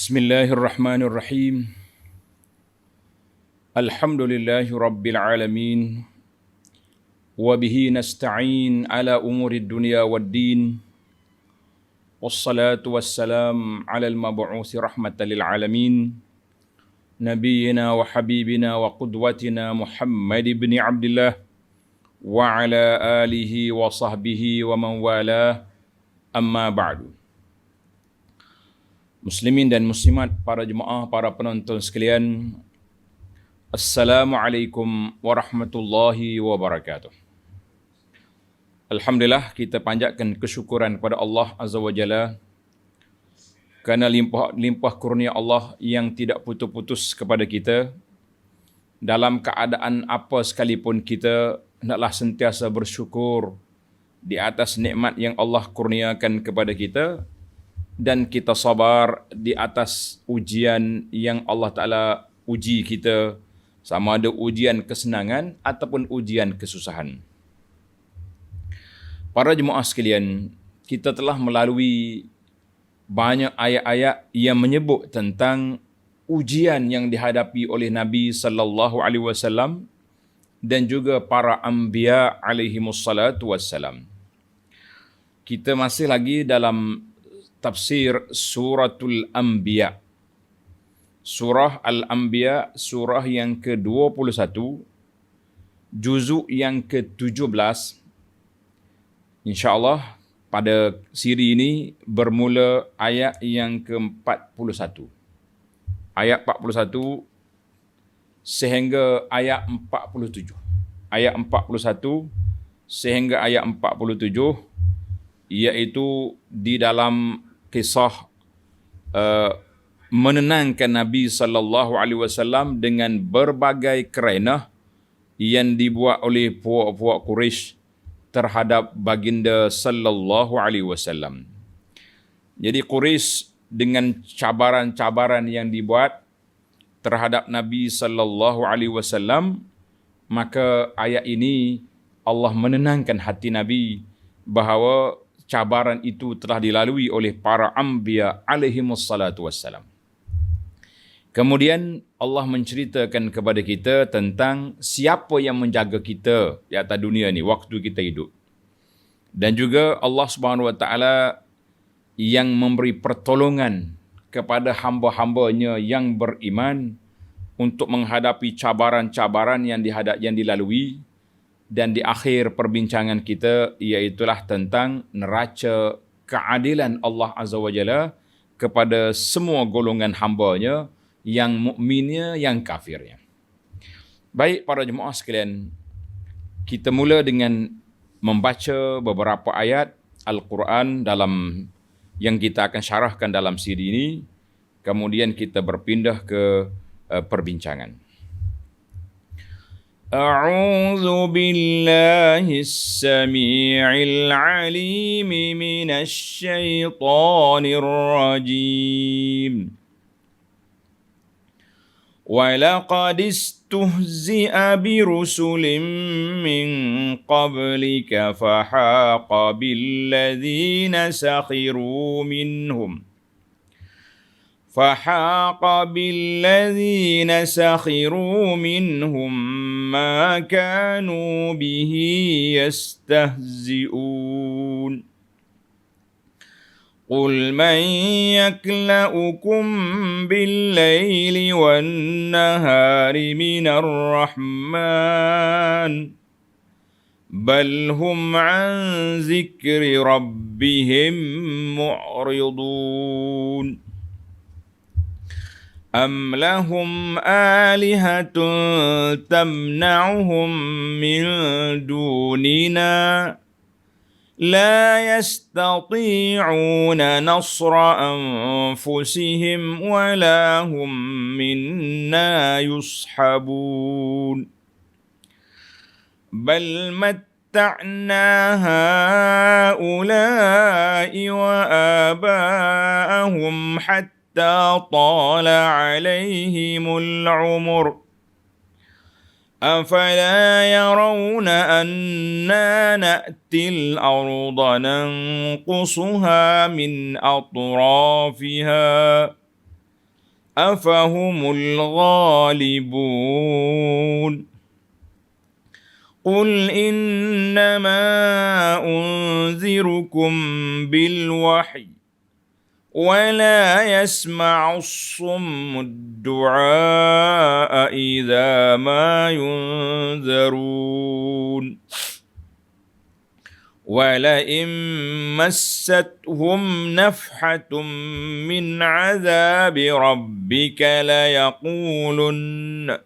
Bismillahirrahmanirrahim. Alhamdulillahi rabbil alamin. Wa bihi nasta'in ala umuri dunya waddin. Wassalatu wassalam ala al-mab'uthi rahmatan lil alamin. Nabiyyina wa habibina wa qudwatina Muhammad ibn Abdullah wa ala alihi wa sahbihi wa man walah. Amma ba'du. Muslimin dan muslimat, para jemaah, para penonton sekalian, Assalamualaikum warahmatullahi wabarakatuh. Alhamdulillah, kita panjatkan kesyukuran kepada Allah Azza wa Jalla kerana limpah kurnia Allah yang tidak putus-putus kepada kita. Dalam keadaan apa sekalipun, kita hendaklah sentiasa bersyukur di atas nikmat yang Allah kurniakan kepada kita, dan kita sabar di atas ujian yang Allah Ta'ala uji kita, sama ada ujian kesenangan ataupun ujian kesusahan. Para jemaah sekalian, kita telah melalui banyak ayat-ayat yang menyebut tentang ujian yang dihadapi oleh Nabi sallallahu alaihi wasallam dan juga para anbiya alaihimussalatu wassalam. Kita masih lagi dalam tafsir Suratul Anbiya. Surah Al-Anbiya, surah yang ke-21, juzuk yang ke-17. InsyaAllah pada siri ini bermula ayat yang ke-41. Ayat 41 sehingga ayat 47. Ayat 41 sehingga ayat 47, iaitu di dalam kisah menenangkan Nabi sallallahu alaihi wasallam dengan berbagai kerenah yang dibuat oleh puak-puak Quraisy terhadap baginda sallallahu alaihi wasallam. Jadi Quraisy dengan cabaran-cabaran yang dibuat terhadap Nabi sallallahu alaihi wasallam, maka ayat ini Allah menenangkan hati Nabi bahawa cabaran itu telah dilalui oleh para anbiya alaihimussalatu wassalam. Kemudian Allah menceritakan kepada kita tentang siapa yang menjaga kita di atas dunia ni waktu kita hidup. Dan juga Allah Subhanahu wa taala yang memberi pertolongan kepada hamba-hambanya yang beriman untuk menghadapi cabaran-cabaran yang dilalui. Dan di akhir perbincangan kita, iaitulah tentang neraca keadilan Allah Azza wa Jalla kepada semua golongan hamba-Nya, yang mukminnya, yang kafirnya. Baik para jemaah sekalian, kita mula dengan membaca beberapa ayat Al-Quran dalam yang kita akan syarahkan dalam siri ini. Kemudian kita berpindah ke perbincangan. أعوذ بالله السميع العليم من الشيطان الرجيم ولقد استهزئ برسل من قبلك فحاق بالذين سخروا منهم ما كانوا به يستهزئون قل من يكلؤكم بالليل والنهار من الرحمن بل هم عن ذكر ربهم معرضون أم لهم آلهة تمنعهم من دوننا لا يستطيعون نصر أنفسهم ولا هم منا يصحبون بل متعنا هؤلاء وآباءهم حتى طال عليهم العمر أفلا يرون أنا نأتي الأرض ننقصها من أطرافها afahumul ghalibun. قل إنما أنذركم بالوحي ولا يسمع الصم الدعاء إذا ما ينذرون ولئن مستهم نفحة من عذاب ربك ليقولن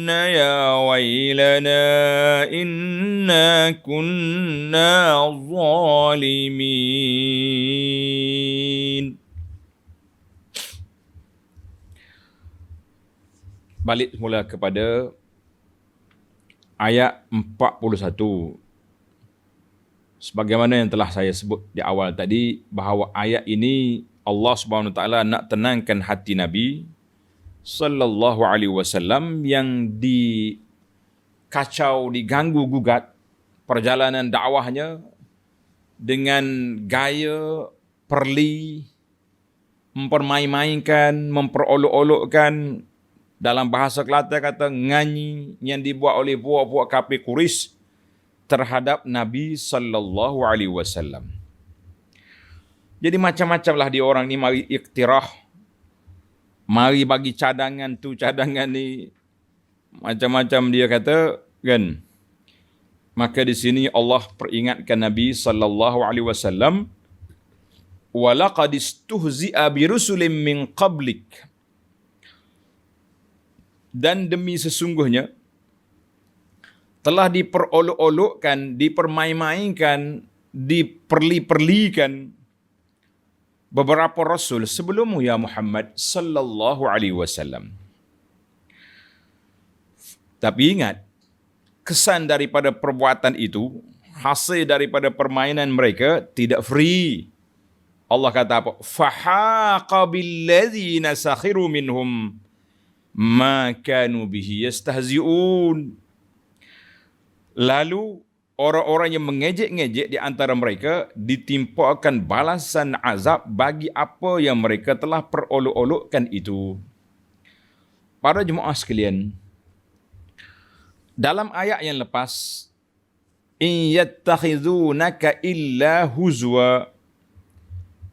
يا ويلنا إنا كنا ظالمين. Balik semula kepada ayat 41. Sebagaimana yang telah saya sebut di awal tadi, bahawa ayat ini Allah Subhanahu Wa Taala nak tenangkan hati Nabi sallallahu alaihi wasallam yang dikacau, diganggu gugat perjalanan dakwahnya dengan gaya perli, mempermain-mainkan, memperolok-olokkan, dalam bahasa Kelantan kata nganyi, yang dibuat oleh puak-puak kafir Quraisy terhadap Nabi sallallahu alaihi wasallam. Jadi macam-macamlah dia orang ni mari iktirah, mari bagi cadangan tu, cadangan ni, macam-macam dia kata kan. Maka di sini Allah peringatkan Nabi sallallahu alaihi wasallam, wa laqad istuhzi'a bi rusulin min qablik, dan demi sesungguhnya telah diperolok-olokkan, dipermain-mainkan, diperli-perlikan beberapa rasul sebelummu ya Muhammad sallallahu alaihi wasallam. Tapi ingat, kesan daripada perbuatan itu, hasil daripada permainan mereka tidak free. Allah kata apa? Fahaqa billadzina sakhiru minhum ma kanu bihi yastahzi'un. Lalu orang-orang yang mengejek-ngejek di antara mereka ditimpakan balasan azab bagi apa yang mereka telah perolok-olokkan itu. Para jemaah sekalian, dalam ayat yang lepas, in yattakhidunaka illa huzwa,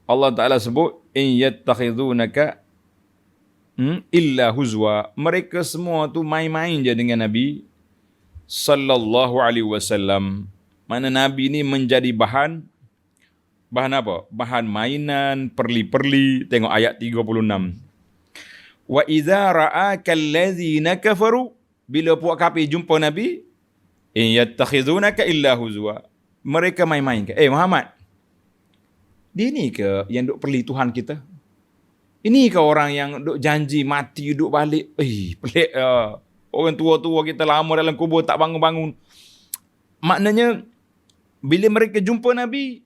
Allah Ta'ala sebut in yattakhidunaka illa huzwa. Mereka semua tu main-main je dengan Nabi sallallahu alaihi wasallam. Mana Nabi ni menjadi bahan apa? Bahan mainan, perli-perli. Tengok ayat 36. Wa idza ra'aka allazina kafaru, bila puak kafir jumpa Nabi, in yattakhidunaka illa huzwa, mereka main-main ke? Muhammad, dia ni ke yang duk perli Tuhan kita? Ini ke orang yang duk janji mati duk balik? Pelik lah. Orang tua-tua kita lama dalam kubur tak bangun-bangun. Maknanya bila mereka jumpa Nabi,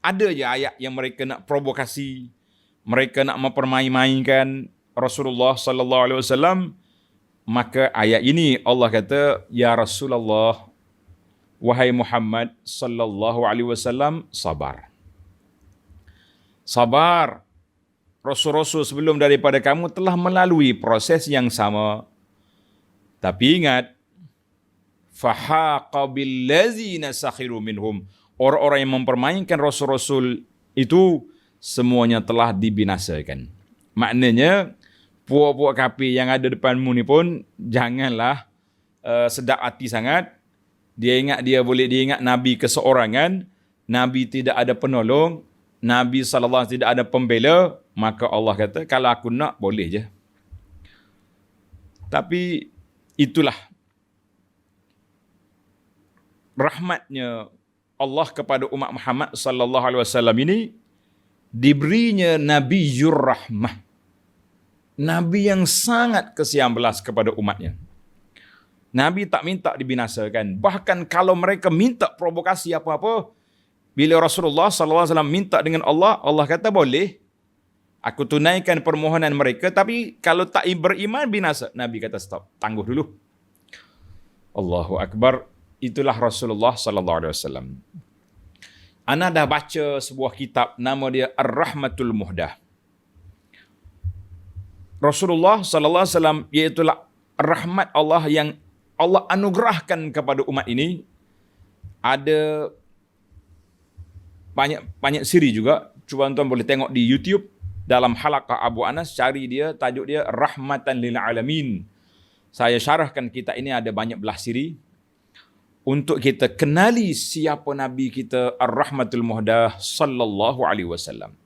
ada je ayat yang mereka nak provokasi, mereka nak mempermain-mainkan Rasulullah sallallahu alaihi wasallam. Maka ayat ini Allah kata, ya Rasulullah, wahai Muhammad sallallahu alaihi wasallam, sabar. Sabar. Rasul-rasul sebelum daripada kamu telah melalui proses yang sama. Tapi ingat, fahaqa billazina sakhiru minhum, orang-orang yang mempermainkan rasul-rasul itu semuanya telah dibinasakan. Maknanya puak-puak kafir yang ada depanmu ni pun janganlah sedap hati sangat. Dia ingat Nabi keseorangan, Nabi tidak ada penolong, Nabi SAW tidak ada pembela. Maka Allah kata, kalau aku nak, boleh je. Tapi itulah rahmatnya Allah kepada umat Muhammad sallallahu alaihi wasallam ini, diberinya Nabiyyur Rahmah. Nabi yang sangat kasihan belas kepada umatnya. Nabi tak minta dibinasakan. Bahkan kalau mereka minta provokasi apa-apa, bila Rasulullah sallallahu alaihi wasallam minta dengan Allah, Allah kata boleh. Aku tunaikan permohonan mereka, tapi kalau tak beriman binasa. Nabi kata stop, tangguh dulu. Allahu Akbar. Itulah Rasulullah sallallahu alaihi wasallam. Ana dah baca sebuah kitab nama dia Ar-Rahmatul Muhdah. Rasulullah sallallahu alaihi wasallam iaitu rahmat Allah yang Allah anugerahkan kepada umat ini. Ada banyak siri juga. Cuba tuan boleh tengok di YouTube dalam halaqah Abu Anas, cari dia, tajuk dia Rahmatan lil Alamin. Saya syarahkan kitab ini, ada banyak belah siri untuk kita kenali siapa Nabi kita Ar-Rahmatul Muhdah sallallahu alaihi wasallam.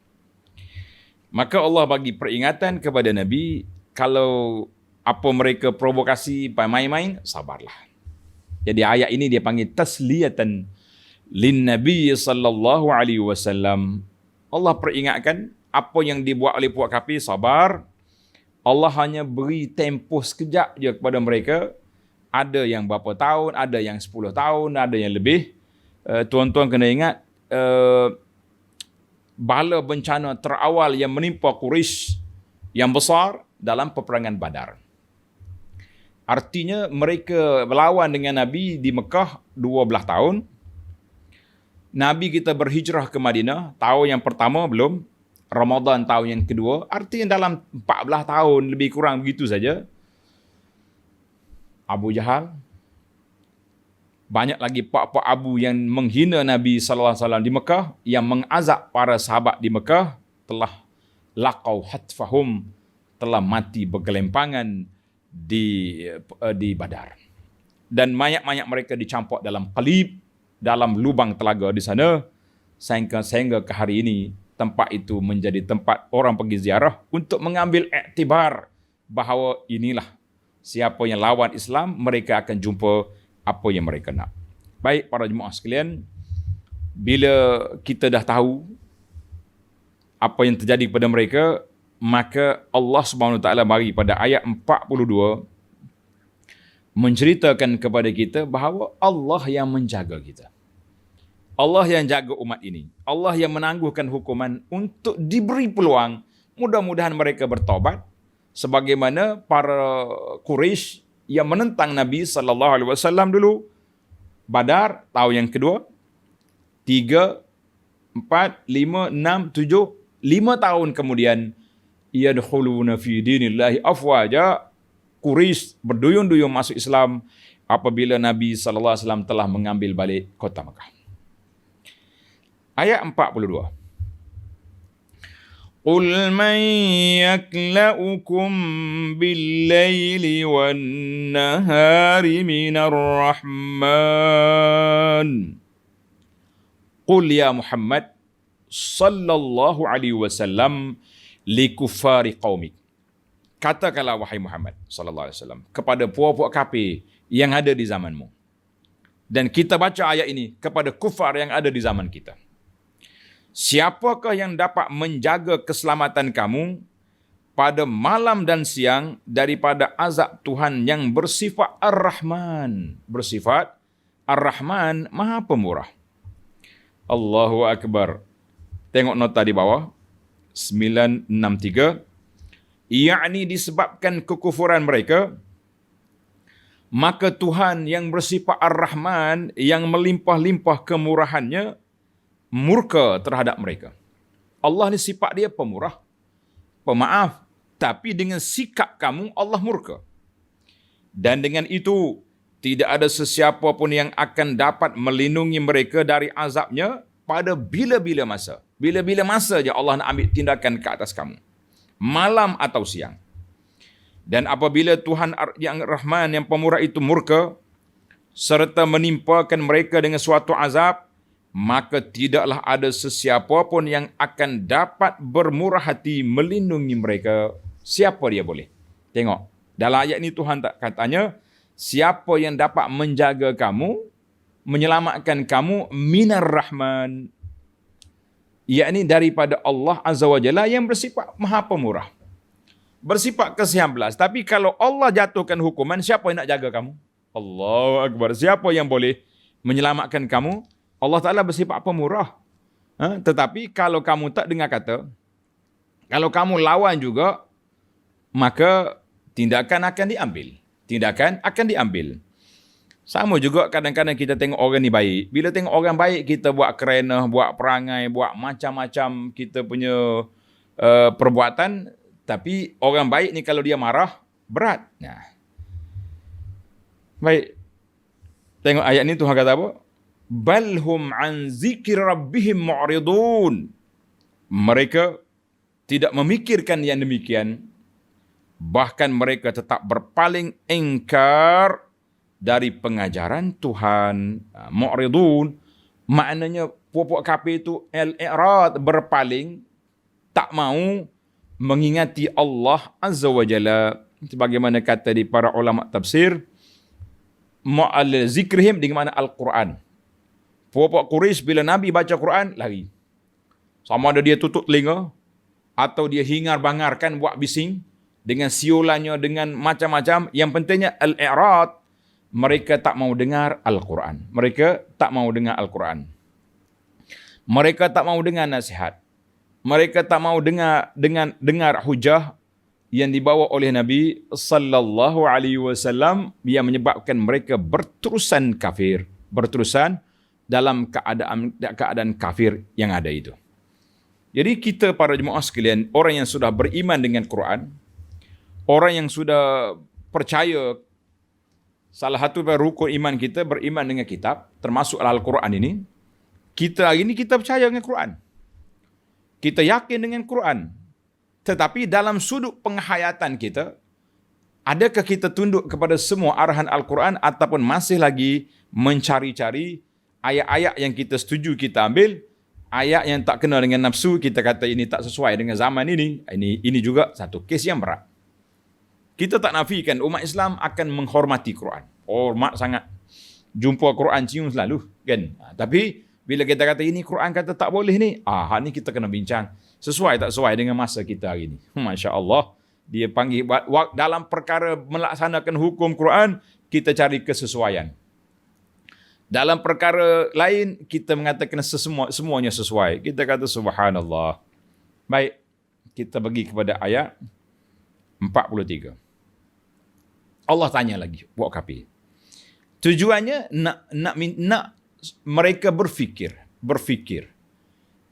Maka Allah bagi peringatan kepada Nabi, kalau apa mereka provokasi main-main, sabarlah. Jadi ayat ini dia panggil tasliyatan lin Nabi sallallahu alaihi wasallam. Allah peringatkan apa yang dibuat oleh puak kafir, sabar. Allah hanya beri tempoh sekejap je kepada mereka. Ada yang berapa tahun, ada yang 10 tahun, ada yang lebih. Tuan-tuan kena ingat, bala bencana terawal yang menimpa Quraisy yang besar dalam peperangan Badar. Artinya mereka berlawan dengan Nabi di Mekah 12 tahun. Nabi kita berhijrah ke Madinah, tahun yang pertama belum, Ramadan tahun yang kedua, artinya dalam 14 tahun lebih kurang begitu saja. Abu Jahal, banyak lagi pak-pak Abu yang menghina Nabi sallallahu alaihi wasallam di Mekah, yang mengazab para sahabat di Mekah, telah laqau hatfahum, telah mati bergelempangan di Badar. Dan mayat-mayat mereka dicampur dalam qalib, dalam lubang telaga di sana, sehingga ke hari ini tempat itu menjadi tempat orang pergi ziarah untuk mengambil iktibar bahawa inilah siapa yang lawan Islam, mereka akan jumpa apa yang mereka nak. Baik para jemaah sekalian, bila kita dah tahu apa yang terjadi kepada mereka, maka Allah Subhanahu Wa Taala mari pada ayat 42 menceritakan kepada kita bahawa Allah yang menjaga kita. Allah yang jaga umat ini. Allah yang menangguhkan hukuman untuk diberi peluang. Mudah-mudahan mereka bertaubat. Sebagaimana para Quraisy yang menentang Nabi sallallahu alaihi wasallam dulu. Badar tahun yang kedua. 3, 4, 5, 6, 7, 5 tahun kemudian, yadkhuluna fi dinillahi afwaja. Quraisy berduyun-duyun masuk Islam apabila Nabi sallallahu alaihi wasallam telah mengambil balik kota Makkah. Ayat 42. Qul man yakla'ukum bil-laili wan-nahari minar rahman. Qul ya Muhammad sallallahu alaihi wasallam li kuffari qaumik. Katakanlah wahai Muhammad sallallahu alaihi wasallam kepada puak-puak kafir yang ada di zamanmu. Dan kita baca ayat ini kepada kufar yang ada di zaman kita. Siapakah yang dapat menjaga keselamatan kamu pada malam dan siang daripada azab Tuhan yang bersifat Ar-Rahman. Bersifat Ar-Rahman, Maha Pemurah. Allahu Akbar. Tengok nota di bawah. 963. Yakni disebabkan kekufuran mereka, maka Tuhan yang bersifat Ar-Rahman, yang melimpah-limpah kemurahannya, murka terhadap mereka. Allah ni sifat dia pemurah, pemaaf, tapi dengan sikap kamu Allah murka. Dan dengan itu tidak ada sesiapa pun yang akan dapat melindungi mereka dari azabnya pada bila-bila masa. Bila-bila masa je Allah nak ambil tindakan ke atas kamu, malam atau siang. Dan apabila Tuhan yang Rahman, yang pemurah itu murka serta menimpakan mereka dengan suatu azab, maka tidaklah ada sesiapa pun yang akan dapat bermurah hati melindungi mereka. Siapa dia boleh? Tengok, dalam ayat ini Tuhan tak katanya, siapa yang dapat menjaga kamu, menyelamatkan kamu minar rahman, yakni daripada Allah Azza wa Jalla yang bersifat Maha Pemurah, bersifat ke-19. Tapi kalau Allah jatuhkan hukuman, siapa yang nak jaga kamu? Allahu Akbar. Siapa yang boleh menyelamatkan kamu? Allah Ta'ala bersifat pemurah. Tetapi kalau kamu tak dengar kata, kalau kamu lawan juga, maka tindakan akan diambil. Tindakan akan diambil. Sama juga kadang-kadang kita tengok orang ni baik. Bila tengok orang baik, kita buat kerenah, buat perangai, buat macam-macam kita punya perbuatan. Tapi orang baik ni kalau dia marah, berat. Nah. Baik. Tengok ayat ni Tuhan kata apa? Balhum an zikir rabbihim mu'ridun. Mereka tidak memikirkan yang demikian. Bahkan mereka tetap berpaling ingkar dari pengajaran Tuhan. Mu'ridun, maknanya puak-puak kafir itu al-i'rad, berpaling, tak mau mengingati Allah Azza wa Jalla. Sebagaimana kata di para ulama tafsir, ma'al zikrihim dengan mana Al-Quran. Puak-puak Quraisy bila Nabi baca Quran, lari. Sama ada dia tutup telinga, atau dia hingar-bangarkan buat bising, dengan siolannya, dengan macam-macam. Yang pentingnya al-i'rad, mereka tak mau dengar Al-Quran. Mereka tak mau dengar Al-Quran. Mereka tak mau dengar nasihat. Mereka tak mau dengar hujah yang dibawa oleh Nabi sallallahu alaihi wasallam yang menyebabkan mereka berterusan kafir, berterusan dalam keadaan kafir yang ada itu. Jadi kita para jemaah sekalian, orang yang sudah beriman dengan Quran, orang yang sudah percaya, salah satu rukun iman kita beriman dengan kitab, termasuk Al-Quran ini. Kita hari ini kita percaya dengan Quran. Kita yakin dengan Quran. Tetapi dalam sudut penghayatan kita, adakah kita tunduk kepada semua arahan Al-Quran ataupun masih lagi mencari-cari ayat-ayat yang kita setuju kita ambil, ayat yang tak kena dengan nafsu, kita kata ini tak sesuai dengan zaman ini. Ini juga satu kes yang berat. Kita tak nafikan umat Islam akan menghormati Quran. Hormat sangat. Jumpa Quran cium selalu, kan? Tapi bila kita kata ini Quran kata tak boleh ni, ni kita kena bincang. Sesuai tak sesuai dengan masa kita hari ni. Masya Allah. Dia panggil dalam perkara melaksanakan hukum Quran, kita cari kesesuaian. Dalam perkara lain, kita mengatakan semuanya sesuai. Kita kata subhanallah. Baik, kita pergi kepada ayat 43. Allah tanya lagi buat kafir. Tujuannya nak mereka berfikir.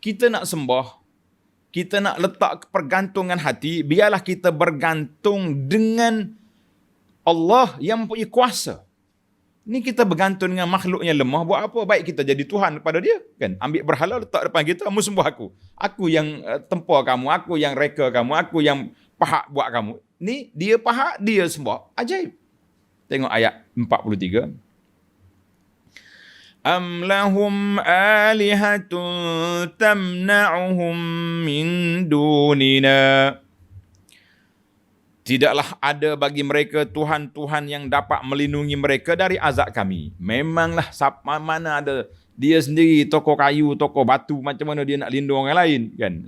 Kita nak sembah, kita nak letak pergantungan hati, biarlah kita bergantung dengan Allah yang mempunyai kuasa. Ni kita bergantung dengan makhluk yang lemah, buat apa? Baik kita jadi Tuhan kepada dia, kan? Ambil berhala letak depan kita, kamu sembah aku. Aku yang tempur kamu, aku yang reka kamu, aku yang pahat buat kamu. Ni dia pahat, dia sembah. Ajaib. Tengok ayat 43. Am lahum alihatun tamna'uhum min dunina. Tidaklah ada bagi mereka Tuhan-Tuhan yang dapat melindungi mereka dari azab kami. Memanglah mana ada dia sendiri tokoh kayu, tokoh batu, macam mana dia nak lindung orang lain, kan?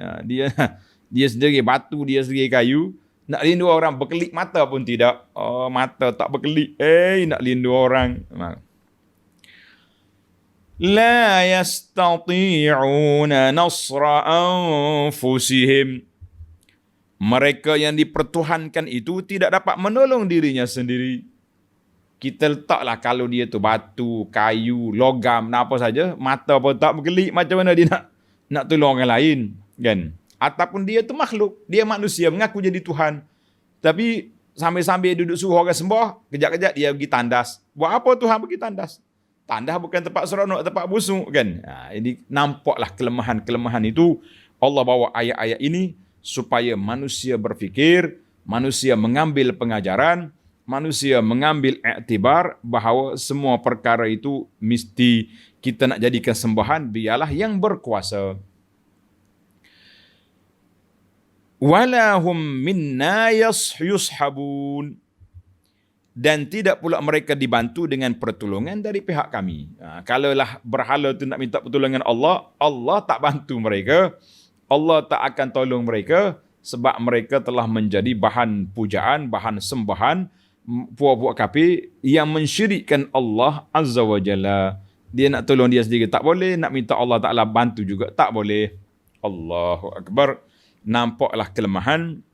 Dia sendiri batu, dia sendiri kayu. Nak lindung orang berkelip mata pun tidak. Mata tak berkelip. Nak lindung orang. La yastati'una nasra anfusihim. Mereka yang dipertuhankan itu tidak dapat menolong dirinya sendiri. Kita letaklah kalau dia tu batu, kayu, logam, apa saja, mata pun tak berkelip, macam mana dia nak tolong orang lain, kan? Ataupun dia tu makhluk, dia manusia, mengaku jadi Tuhan. Tapi sambil-sambil duduk suruh orang sembah, kejap-kejap dia pergi tandas. Buat apa Tuhan pergi tandas? Tandas bukan tempat seronok, tempat busuk, kan? Ini nampaklah kelemahan-kelemahan itu. Allah bawa ayat-ayat ini supaya manusia berfikir, manusia mengambil pengajaran, manusia mengambil iktibar bahawa semua perkara itu mesti kita nak jadikan sembahan, biarlah yang berkuasa. Walahum minna yushabun. Dan tidak pula mereka dibantu dengan pertolongan dari pihak kami. Kalaulah berhala tu nak minta pertolongan Allah, Allah tak bantu mereka. Allah tak akan tolong mereka sebab mereka telah menjadi bahan pujaan, bahan sembahan puak-puak kafir yang mensyirikkan Allah Azza wa Jalla. Dia nak tolong dia sendiri tak boleh, nak minta Allah Ta'ala bantu juga tak boleh. Allahu Akbar. Nampaklah kelemahan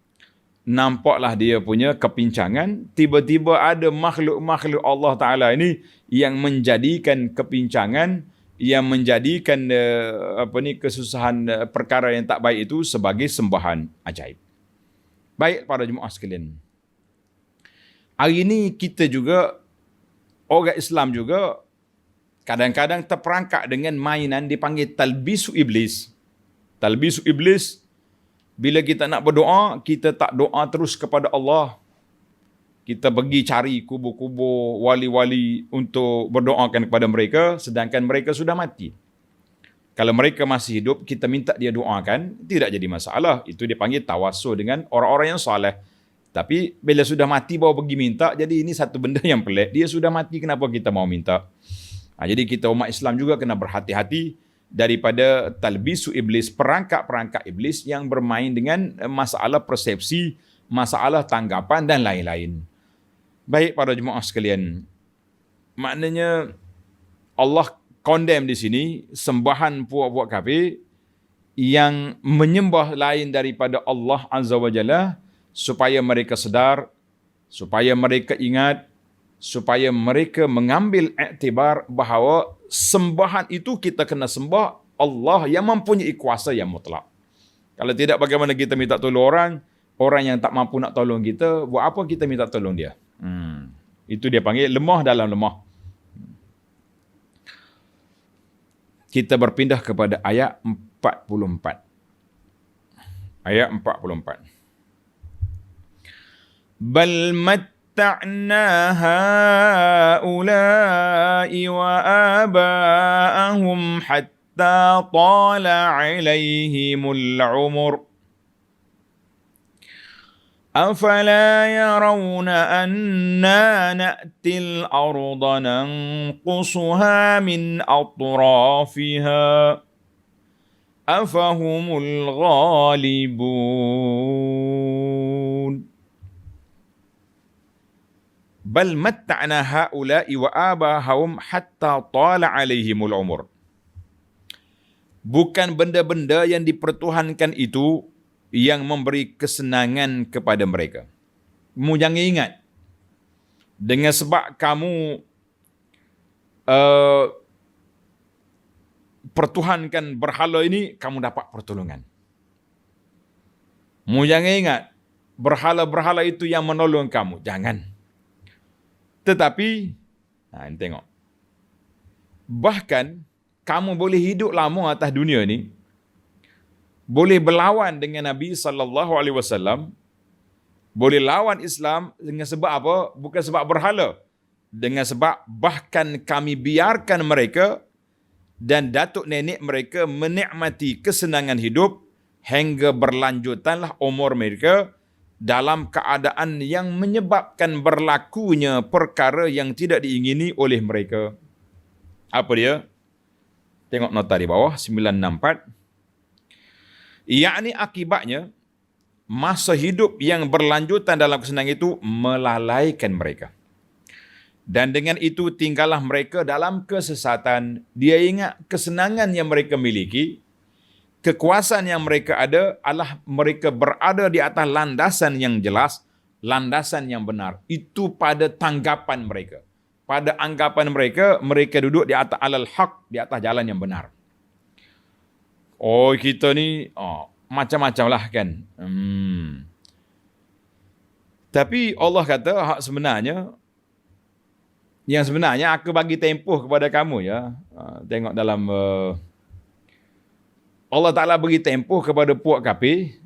nampaklah dia punya kepincangan, tiba-tiba ada makhluk-makhluk Allah Ta'ala ini yang menjadikan kepincangan, yang menjadikan kesusahan perkara yang tak baik itu sebagai sembahan ajaib. Baik para jemaah sekalian. Hari ini kita juga, orang Islam juga, kadang-kadang terperangkap dengan mainan dipanggil talbisu iblis. Talbisu iblis, bila kita nak berdoa, kita tak doa terus kepada Allah. Kita pergi cari kubur-kubur wali-wali untuk berdoakan kepada mereka, sedangkan mereka sudah mati. Kalau mereka masih hidup, kita minta dia doakan, tidak jadi masalah. Itu dipanggil tawassul dengan orang-orang yang soleh. Tapi bila sudah mati baru pergi minta, jadi ini satu benda yang pelik. Dia sudah mati, kenapa kita mau minta? Jadi kita umat Islam juga kena berhati-hati daripada talbisu iblis, perangkap-perangkap iblis yang bermain dengan masalah persepsi, masalah tanggapan dan lain-lain. Baik para jemaah sekalian, maknanya Allah condemn di sini sembahan puak-puak kafir yang menyembah lain daripada Allah Azza wa Jalla, supaya mereka sedar, supaya mereka ingat, supaya mereka mengambil iktibar bahawa sembahan itu kita kena sembah Allah yang mempunyai kuasa yang mutlak. Kalau tidak, bagaimana kita minta tolong orang yang tak mampu nak tolong kita, buat apa kita minta tolong dia? Itu dia panggil lemah dalam lemah. Kita berpindah kepada ayat 44. Ayat 44. Bal matta'na ha'ula'i wa aba'ahum hatta tala 'alaihimul 'umur. أَفَلَا يَرَوْنَ أَنَّا نَأْتِي الْأَرْضَ نَنْقُصُهَا مِنْ أَطْرَافِهَا أَفَهُمُ الْغَالِبُونَ بَلْ مَتَّعْنَا هَؤُلَاءِ وَآبَاءَهُمْ حَتَّى طَالَ عَلَيْهِمُ الْعُمُرُ. Bukan benda-benda yang dipertuhankan itu yang memberi kesenangan kepada mereka. Kamu jangan ingat, dengan sebab kamu pertuhankan berhala ini, kamu dapat pertolongan. Kamu jangan ingat, berhala-berhala itu yang menolong kamu. Jangan. Tetapi, ini tengok. Bahkan, kamu boleh hidup lama atas dunia ni, boleh berlawan dengan Nabi SAW, boleh lawan Islam dengan sebab apa? Bukan sebab berhala. Dengan sebab bahkan kami biarkan mereka dan datuk nenek mereka menikmati kesenangan hidup hingga berlanjutanlah umur mereka dalam keadaan yang menyebabkan berlakunya perkara yang tidak diingini oleh mereka. Apa dia? Tengok nota di bawah, 964. Yakni akibatnya, masa hidup yang berlanjutan dalam kesenangan itu melalaikan mereka. Dan dengan itu tinggallah mereka dalam kesesatan. Dia ingat kesenangan yang mereka miliki, kekuasaan yang mereka ada adalah mereka berada di atas landasan yang jelas, landasan yang benar. Itu pada tanggapan mereka. Pada anggapan mereka, mereka duduk di atas alal haq, di atas jalan yang benar. Oh, kita ni macam-macam lah kan. Tapi Allah kata hak sebenarnya, yang sebenarnya aku bagi tempoh kepada kamu ya. Tengok dalam Allah Ta'ala bagi tempoh kepada puak kafir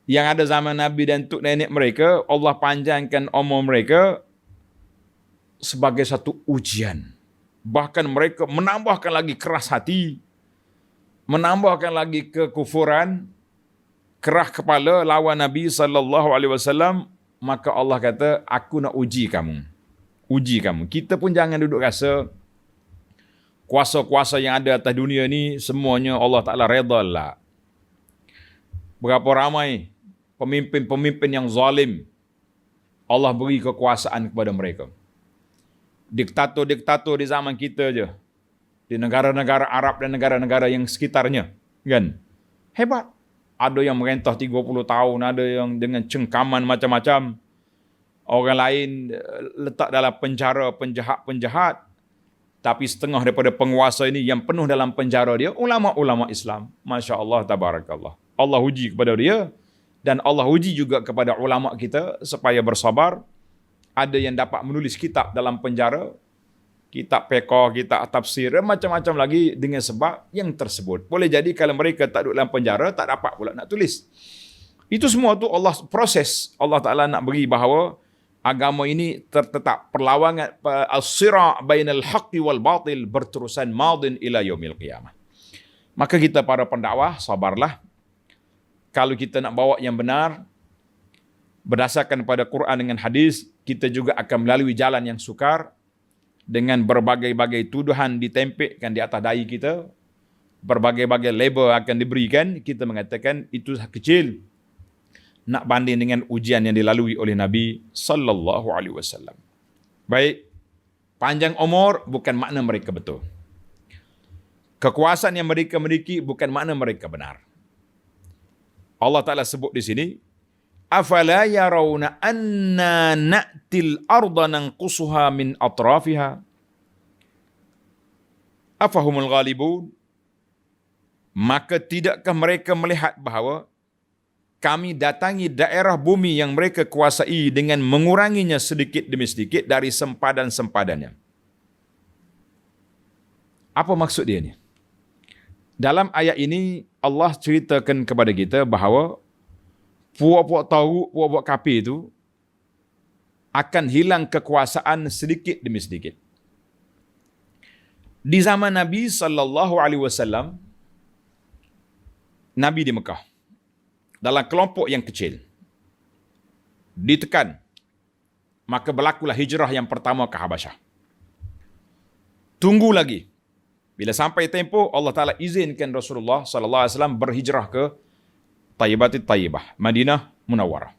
yang ada zaman Nabi dan tuk nenek mereka. Allah panjangkan umur mereka sebagai satu ujian. Bahkan mereka menambahkan lagi keras hati, menambahkan lagi kekufuran, kerah kepala lawan Nabi SAW, maka Allah kata, aku nak uji kamu. Uji kamu. Kita pun jangan duduk rasa kuasa-kuasa yang ada atas dunia ni semuanya Allah Ta'ala redha lah. Berapa ramai pemimpin-pemimpin yang zalim, Allah beri kekuasaan kepada mereka. Diktator-diktator di zaman kita je, di negara-negara Arab dan negara-negara yang sekitarnya, kan? Hebat. Ada yang merentah 30 tahun, ada yang dengan cengkaman macam-macam. Orang lain letak dalam penjara penjahat-penjahat. Tapi setengah daripada penguasa ini yang penuh dalam penjara dia, ulama-ulama Islam. Masya Allah, tabarakallah. Allah uji kepada dia. Dan Allah uji juga kepada ulama kita supaya bersabar. Ada yang dapat menulis kitab dalam penjara. Kitab fiqh, kitab tafsir, macam-macam lagi dengan sebab yang tersebut. Boleh jadi kalau mereka tak duduk dalam penjara, tak dapat pula nak tulis. Itu semua tu Allah proses. Allah Ta'ala nak beri bahawa agama ini tetap perlawanan as-sira' bainal haqqi wal batil berterusan madin ila yaumil qiyamah. Maka kita para pendakwah sabarlah. Kalau kita nak bawa yang benar berdasarkan pada Quran dengan hadis, kita juga akan melalui jalan yang sukar dengan berbagai-bagai tuduhan ditempelkan di atas dahi kita, berbagai-bagai label akan diberikan, kita mengatakan itu kecil nak banding dengan ujian yang dilalui oleh Nabi sallallahu alaihi wasallam. Baik, panjang umur bukan makna mereka betul. Kekuasaan yang mereka miliki bukan makna mereka benar. Allah Ta'ala sebut di sini, afala yarawna anna na'til arda nanqusuha min atrafiha afahumul ghalibun. Maka tidakkah mereka melihat bahawa kami datangi daerah bumi yang mereka kuasai dengan menguranginya sedikit demi sedikit dari sempadan-sempadannya. Apa maksud dia ni? Dalam ayat ini Allah ceritakan kepada kita bahawa puak-puak Taghut, puak-puak kafir itu akan hilang kekuasaan sedikit demi sedikit. Di zaman Nabi sallallahu alaihi wasallam, Nabi di Mekah dalam kelompok yang kecil ditekan, maka berlakulah hijrah yang pertama ke Habasyah. Tunggu lagi. Bila sampai tempoh, Allah Ta'ala izinkan Rasulullah sallallahu alaihi wasallam berhijrah ke Thayyibatit Thayyibah, Madinah Munawwarah.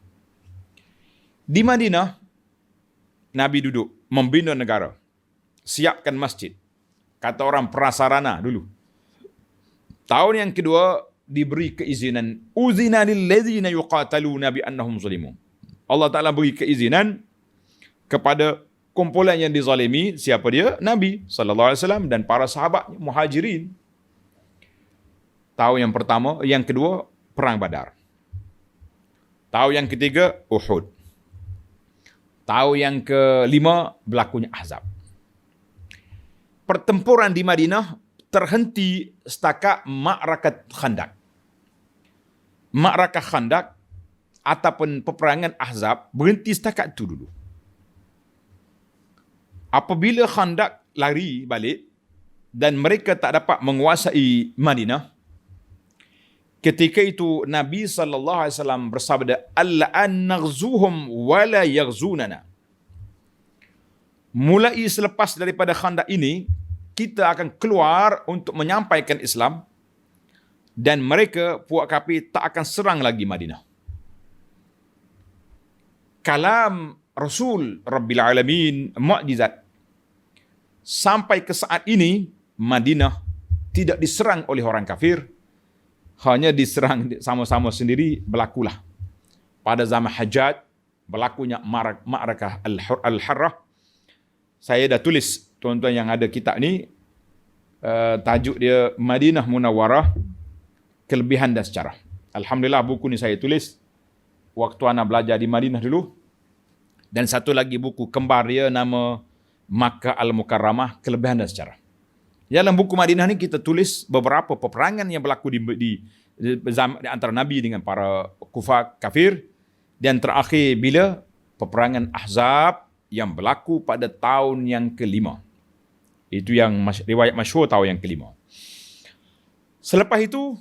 Di Madinah, Nabi duduk membina negara, siapkan masjid. Kata orang prasarana dulu. Tahun yang kedua diberi keizinan, uzina lilladzina yuqataluna bi annahum zulimun. Allah Ta'ala beri keizinan kepada kumpulan yang dizalimi. Siapa dia? Nabi sallallahu alaihi wasallam dan para sahabat Muhajirin. Tahun yang pertama, yang kedua Perang Badar. Tahun yang ketiga, Uhud. Tahun yang kelima, berlakunya Ahzab. Pertempuran di Madinah terhenti setakat Ma'rakat Khandaq. Ma'rakah Khandaq ataupun peperangan Ahzab berhenti setakat itu dulu. Apabila Khandaq lari balik dan mereka tak dapat menguasai Madinah, ketika itu Nabi SAW bersabda, Alla'an naghzuhum wala yaghzunana. Mulai selepas daripada Khandaq ini, kita akan keluar untuk menyampaikan Islam dan mereka, puak kafir, tak akan serang lagi Madinah. Kalam Rasul Rabbil Alamin, mukjizat. Sampai ke saat ini, Madinah tidak diserang oleh orang kafir, hanya diserang sama-sama sendiri. Berlakulah pada zaman Hajjaj, berlakunya Ma'rakah Al-Harrah. Saya dah tulis, tuan-tuan yang ada kitab ni, tajuk dia Madinah Munawwarah, Kelebihan dan Sejarah. Alhamdulillah buku ni saya tulis waktu ana belajar di Madinah dulu. Dan satu lagi buku kembar dia nama Makkah Al-Mukarramah, Kelebihan dan Sejarah. Dalam buku Madinah ni kita tulis beberapa peperangan yang berlaku di antara Nabi dengan para kufar kafir. Dan terakhir bila peperangan Ahzab yang berlaku pada tahun yang kelima. Itu yang riwayat masyhur tahun yang kelima. Selepas itu,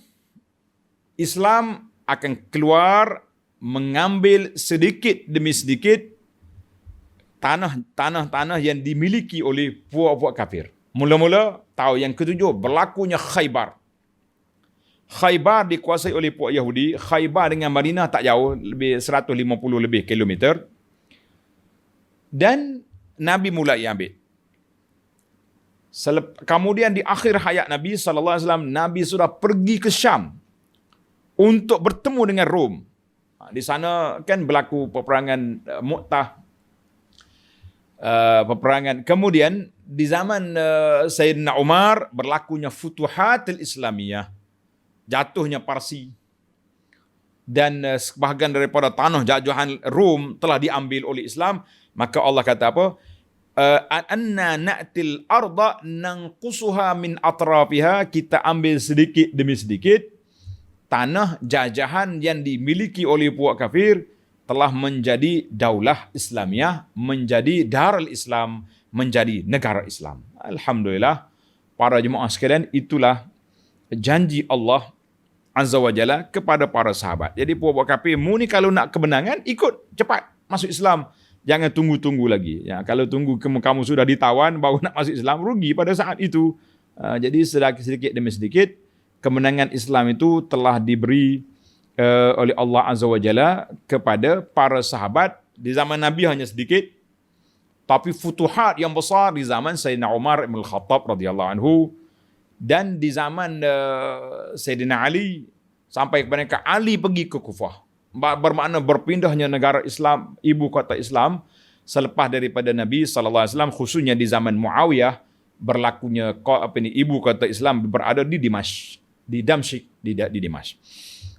Islam akan keluar mengambil sedikit demi sedikit tanah-tanah yang dimiliki oleh puak-puak kafir. Mula-mula tahun yang ketujuh berlakunya Khaybar. Khaybar dikuasai oleh puak Yahudi. Khaybar dengan Madinah tak jauh, lebih 150 lebih kilometer. Dan Nabi mulai ambil. Kemudian di akhir hayat Nabi SAW, Nabi sudah pergi ke Syam untuk bertemu dengan Rom. Di sana kan berlaku peperangan Mu'tah, peperangan. Kemudian di zaman Sayyidina Umar berlakunya Futuhatul Islamiyah, jatuhnya Parsi, dan sebahagian daripada tanah jajahan Rom telah diambil oleh Islam. Maka Allah kata apa? Anna na'til arda nanqusuha min atrafiha, kita ambil sedikit demi sedikit tanah jajahan yang dimiliki oleh puak kafir telah menjadi daulah Islamiyah, menjadi darul Islam, menjadi negara Islam. Alhamdulillah, para jemaah sekalian, itulah janji Allah Azza wa Jalla kepada para sahabat. Jadi puak kafir, mu ni kalau nak kemenangan, ikut cepat masuk Islam. Jangan tunggu-tunggu lagi. Ya, kalau tunggu kamu sudah ditawan baru nak masuk Islam, rugi pada saat itu. Jadi sedikit demi sedikit, kemenangan Islam itu telah diberi oleh Allah Azza wa Jalla kepada para sahabat. Di zaman Nabi hanya sedikit, tapi futuhat yang besar di zaman Sayyidina Umar Ibn Khattab radhiyallahu anhu, dan di zaman Sayyidina Ali, sampai kepada Ali pergi ke Kufah. Bermakna berpindahnya negara Islam, ibu kota Islam selepas daripada Nabi SAW, khususnya di zaman Muawiyah, berlakunya ibu kota Islam berada di Dimashq, di Damsyik, di Dimashq.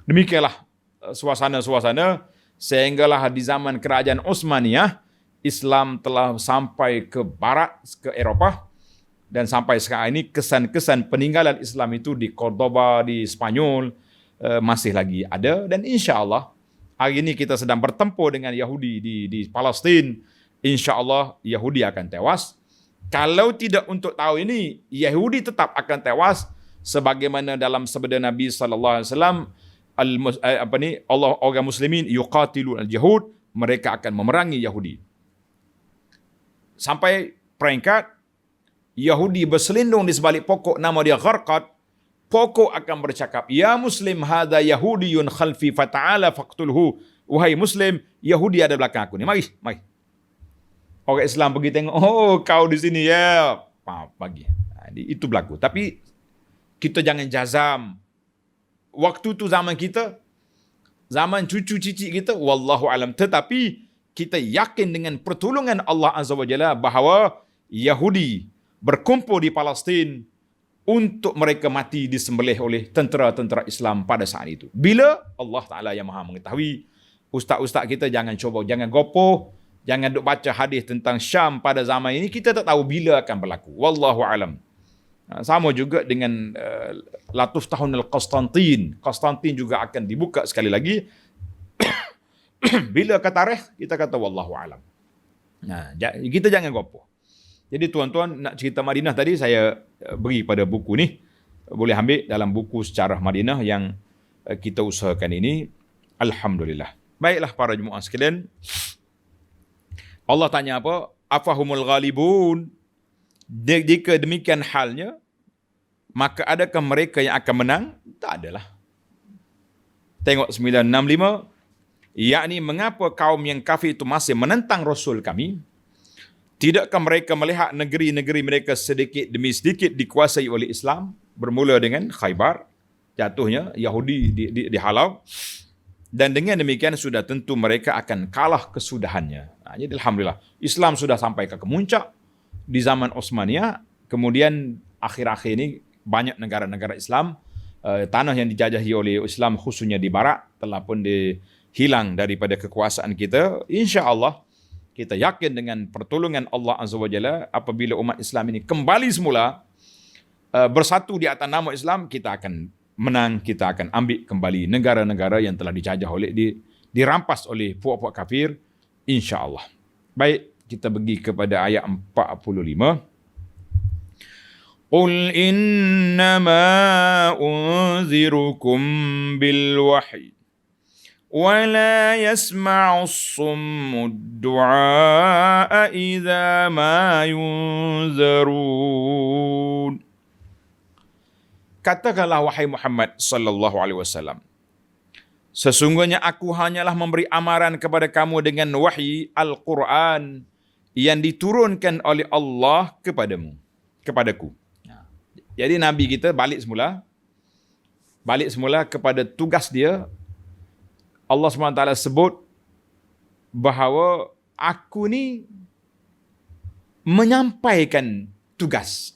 Demikianlah suasana-suasana sehinggalah di zaman kerajaan Utsmaniyah, Islam telah sampai ke barat, ke Eropah, dan sampai sekarang ini kesan-kesan peninggalan Islam itu di Cordoba, di Spanyol masih lagi ada. Dan insya-Allah hari ini kita sedang bertempur dengan Yahudi di Palestin. InsyaAllah Yahudi akan tewas. Kalau tidak untuk tahu ini, Yahudi tetap akan tewas sebagaimana dalam sabda Nabi sallallahu alaihi wasallam, Allah orang muslimin yuqatilun al-yahud, mereka akan memerangi Yahudi. Sampai peringkat Yahudi berselindung di sebalik pokok nama dia Gharqad. Pokok akan bercakap, ya Muslim, hadha Yahudiyun khalfi fata'ala faqtulhu. Wahai Muslim, Yahudi ada belakang aku ni. Mari. Orang Islam pergi tengok, oh kau di sini ya. Bagi. Itu berlaku. Tapi kita jangan jazam. Waktu tu zaman kita, zaman cucu cici kita, wallahu alam. Tetapi kita yakin dengan pertolongan Allah Azza wa Jalla bahawa Yahudi berkumpul di Palestin untuk mereka mati disembelih oleh tentera-tentera Islam pada saat itu. Bila? Allah Ta'ala yang maha mengetahui. Ustaz-ustaz kita jangan gopoh, jangan duk baca hadis tentang Syam pada zaman ini, kita tak tahu bila akan berlaku. Wallahu alam. Sama juga dengan Latuf Tahun Al-Qastantin. Qastantin juga akan dibuka sekali lagi. Bila ke tarikh, kita kata wallahu alam. Kita jangan gopoh. Jadi tuan-tuan, nak cerita Madinah tadi saya beri pada buku ni. Boleh ambil dalam buku Sejarah Madinah yang kita usahakan ini. Alhamdulillah. Baiklah para jemaah sekalian. Allah tanya apa? Afahumul ghalibun. Jika demikian halnya, maka adakah mereka yang akan menang? Tak adalah. Tengok 965. Yakni mengapa kaum yang kafir itu masih menentang Rasul kami? Tidakkah mereka melihat negeri-negeri mereka sedikit demi sedikit dikuasai oleh Islam? Bermula dengan Khaybar, jatuhnya Yahudi dihalau. Dan dengan demikian sudah tentu mereka akan kalah kesudahannya. Jadi Alhamdulillah, Islam sudah sampai ke kemuncak di zaman Utsmaniyah. Kemudian akhir-akhir ini banyak negara-negara Islam, tanah yang dijajahi oleh Islam khususnya di barat telah pun hilang daripada kekuasaan kita. InsyaAllah, kita yakin dengan pertolongan Allah Azza wa Jalla, apabila umat Islam ini kembali semula bersatu di atas nama Islam, kita akan menang, kita akan ambil kembali negara-negara yang telah dijajah oleh, dirampas oleh puak-puak kafir, insya-Allah. Baik, kita pergi kepada ayat 45. Qul innama unzirukum bil wahyi وَلَا يَسْمَعُ الصُّمُّ الدُّعَاءَ إِذَا مَا يُنذَرُونَ. Katakanlah wahai Muhammad sallallahu alaihi wasallam, sesungguhnya aku hanyalah memberi amaran kepada kamu dengan wahyi Al-Quran yang diturunkan oleh Allah kepadaku. Jadi Nabi kita balik semula, balik semula kepada tugas dia. Allah SWT sebut bahawa aku ni menyampaikan tugas.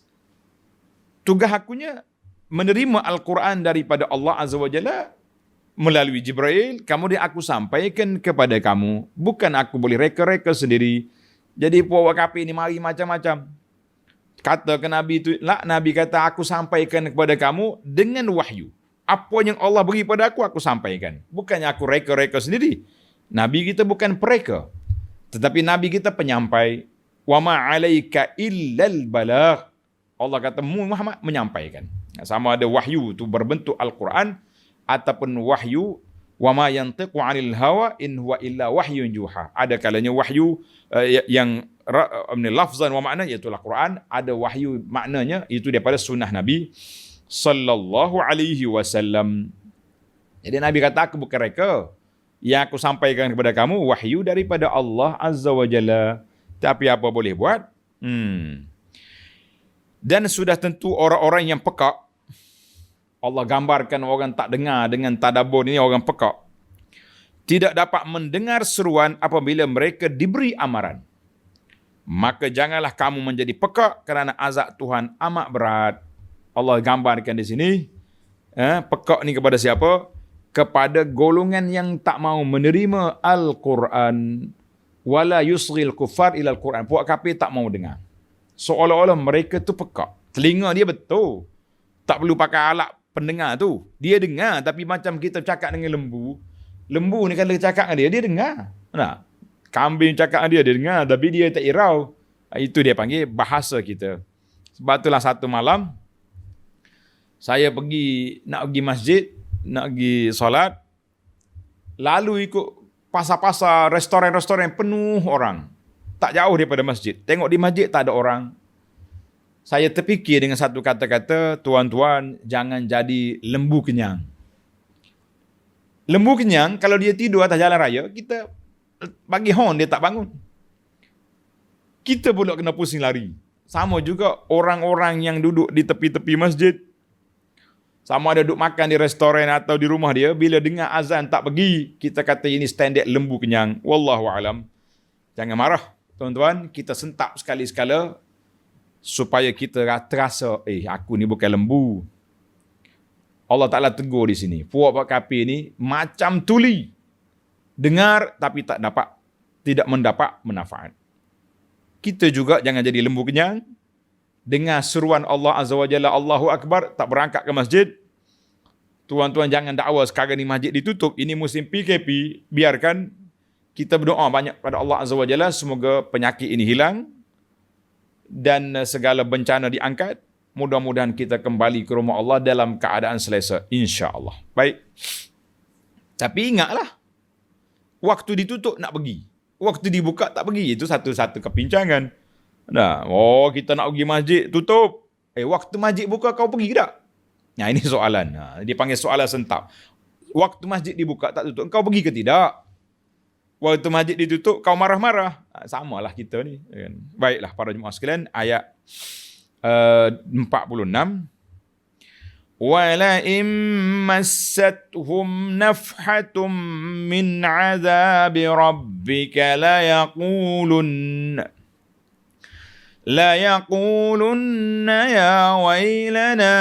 Tugas akunya menerima Al-Quran daripada Allah Azza wa Jalla melalui Jibril, kemudian aku sampaikan kepada kamu. Bukan aku boleh reka-reka sendiri. Jadi puak kafir ni mari macam-macam. Kata ke Nabi itu, Nabi kata aku sampaikan kepada kamu dengan wahyu. Apa yang Allah beri pada aku sampaikan. Bukannya aku reka-reka sendiri. Nabi kita bukan pereka. Tetapi Nabi kita penyampai. Wa ma 'alaika illal balagh. Allah kata Muhammad menyampaikan. Sama ada wahyu itu berbentuk Al-Quran ataupun wahyu wa ma yantiqu 'anil hawa in huwa illa wahyun yuha. Ada kalanya wahyu yang lafzan wa makna iaitu Al-Quran, ada wahyu maknanya itu daripada sunnah Nabi sallallahu alaihi wasallam. Jadi Nabi kata aku bukan reka. Yang aku sampaikan kepada kamu wahyu daripada Allah Azza wa Jalla. Tapi apa boleh buat? Dan sudah tentu orang-orang yang pekak, Allah gambarkan orang tak dengar dengan tadabbur ini orang pekak, tidak dapat mendengar seruan apabila mereka diberi amaran. Maka janganlah kamu menjadi pekak kerana azab Tuhan amat berat. Allah gambarkan di sini, pekak ni kepada siapa? Kepada golongan yang tak mau menerima Al-Quran. Wala yusghil kuffar ila Al-Quran. Puak kafir tak mau dengar. Seolah-olah mereka tu pekak. Telinga dia betul. Tak perlu pakai alat pendengar tu. Dia dengar tapi macam kita cakap dengan lembu. Lembu ni kalau cakap dengan dia dengar. Nah, kambing cakap dengan dia dengar tapi dia tak irau. Itu dia panggil bahasa kita. Sebab itulah satu malam saya nak pergi masjid, nak pergi solat, lalu ikut pasar-pasar, restoran-restoran penuh orang. Tak jauh daripada masjid. Tengok di masjid tak ada orang. Saya terfikir dengan satu kata-kata, tuan-tuan jangan jadi lembu kenyang. Lembu kenyang kalau dia tidur atas jalan raya, kita bagi horn dia tak bangun. Kita pula kena pusing lari. Sama juga orang-orang yang duduk di tepi-tepi masjid. Sama ada duduk makan di restoran atau di rumah dia, bila dengar azan tak pergi, kita kata ini standard lembu kenyang. Wallahu alam. Jangan marah, tuan-tuan. Kita sentap sekali-sekala supaya kita terasa, aku ni bukan lembu. Allah Ta'ala tegur di sini. Puak kafir ni macam tuli. Dengar tapi tidak mendapat manfaat. Kita juga jangan jadi lembu kenyang. Dengar seruan Allah Azza wa Jalla, Allahu Akbar, tak berangkat ke masjid. Tuan-tuan jangan dakwa sekarang ni masjid ditutup. Ini musim PKP. Biarkan kita berdoa banyak pada Allah Azza wa Jalla. Semoga penyakit ini hilang. Dan segala bencana diangkat. Mudah-mudahan kita kembali ke rumah Allah dalam keadaan selesa. InsyaAllah. Baik. Tapi ingatlah. Waktu ditutup nak pergi. Waktu dibuka tak pergi. Itu satu-satu kepincangan. Nah, kita nak pergi masjid, tutup. Waktu masjid buka kau pergi ke tak? Nah, ini soalan. Dia panggil soalan sentap. Waktu masjid dibuka tak tutup, kau pergi ke tidak? Waktu masjid ditutup, kau marah-marah. Samalah kita ni. Baiklah para jemaah sekalian, ayat 46. وَلَئِن مَسَّتْهُمْ نَفْحَةٌ مِّنْ عَذَابِ رَبِّكَ لَيَقُولُنَّ يَا وَيْلَنَا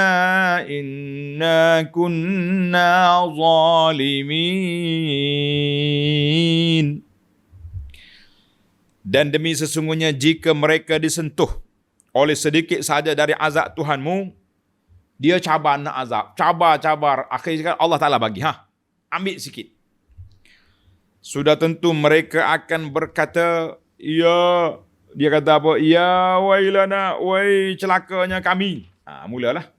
إِنَّا كُنَّا ظَالِمِينَ. Dan demi sesungguhnya jika mereka disentuh oleh sedikit saja dari azab Tuhanmu, dia cabar nak azab, cabar, akhirnya Allah Ta'ala bagi, ambil sikit. Sudah tentu mereka akan berkata, dia kata apa? Ya wailana, wai celakanya kami. Mulalah.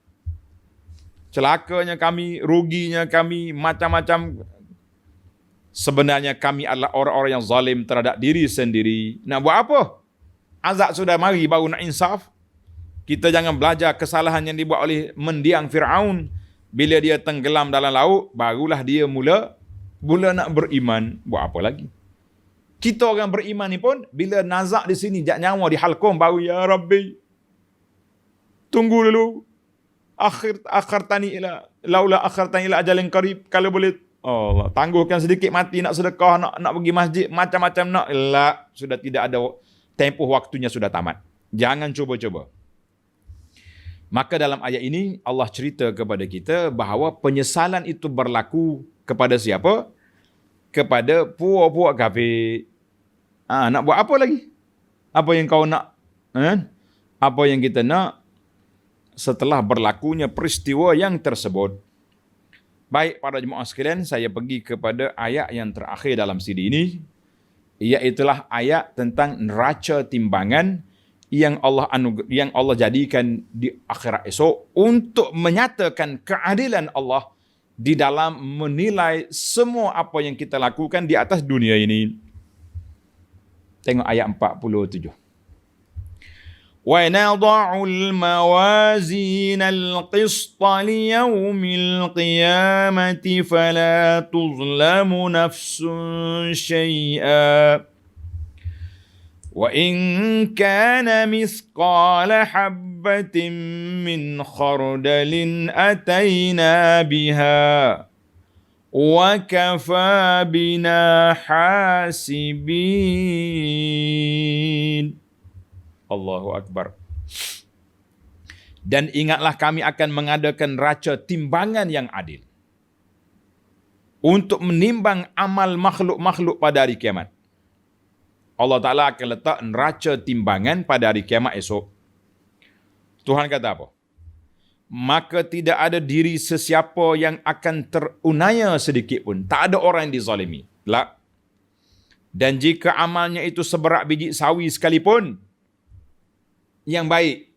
Celakanya kami, ruginya kami, macam-macam. Sebenarnya kami adalah orang-orang yang zalim terhadap diri sendiri. Nak buat apa? Azab sudah mari, baru nak insaf. Kita jangan belajar kesalahan yang dibuat oleh mendiang Fir'aun. Bila dia tenggelam dalam laut, barulah dia mula nak beriman. Buat apa lagi? Kita orang beriman ni pun, bila nazak di sini, jak nyawa di halkum, baru ya Rabbi, tunggu dulu. Akhir tani ila laula akhartani ila ajalin qarib, kalau boleh Allah tangguhkan sedikit mati, nak sedekah, nak pergi masjid, macam-macam nak. Sudah tidak ada, tempoh waktunya sudah tamat. Jangan cuba-cuba. Maka dalam ayat ini Allah cerita kepada kita bahawa penyesalan itu berlaku kepada siapa? Kepada puak-puak kafir. Nak buat apa lagi? Apa yang kau nak? Apa yang kita nak setelah berlakunya peristiwa yang tersebut? Baik para jemaah sekalian, saya pergi kepada ayat yang terakhir dalam CD ini, iaitulah ayat tentang neraca timbangan yang Allah jadikan di akhirat esok untuk menyatakan keadilan Allah di dalam menilai semua apa yang kita lakukan di atas dunia ini. Tengok ayat 47. وَنَضَعُ الْمَوَازِينَ الْقِسْطَ لِيَوْمِ الْقِيَامَةِ فَلَا تُظْلَمُ نَفْسٌ شَيْئًا وَإِنْ كَانَ مِثْقَالَ حَبَّةٍ مِّنْ خَرْدَلٍ أَتَيْنَا بِهَا وَكَفَى بِنَا حَاسِبِينَ. Allahu Akbar. Dan ingatlah kami akan mengadakan neraca timbangan yang adil untuk menimbang amal makhluk-makhluk pada hari kiamat. Allah Ta'ala akan letak neraca timbangan pada hari kiamat esok. Tuhan kata apa? Maka tidak ada diri sesiapa yang akan terunaya sedikit pun. Tak ada orang yang dizalimi. Dan jika amalnya itu seberat biji sawi sekalipun, yang baik